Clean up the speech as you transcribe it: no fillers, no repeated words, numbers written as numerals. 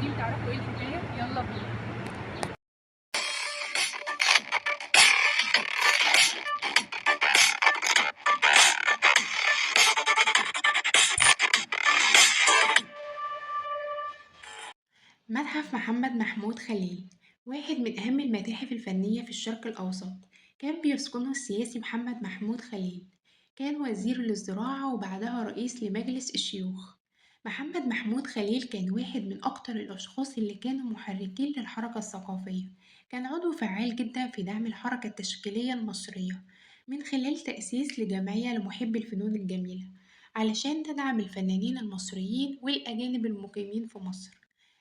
عايزين تعرفوا ايه الحكاية؟ يلا بينا. متحف محمد محمود خليل واحد من أهم المتاحف الفنية في الشرق الأوسط. كان بيسكنه السياسي محمد محمود خليل. كان وزير للزراعة وبعدها رئيس لمجلس الشيوخ. محمد محمود خليل كان واحد من أكتر الأشخاص اللي كانوا محركين للحركة الثقافية. كان عضو فعال جدا في دعم الحركة التشكيلية المصرية من خلال تأسيس لجمعية لمحبي الفنون الجميلة علشان تدعم الفنانين المصريين والأجانب المقيمين في مصر.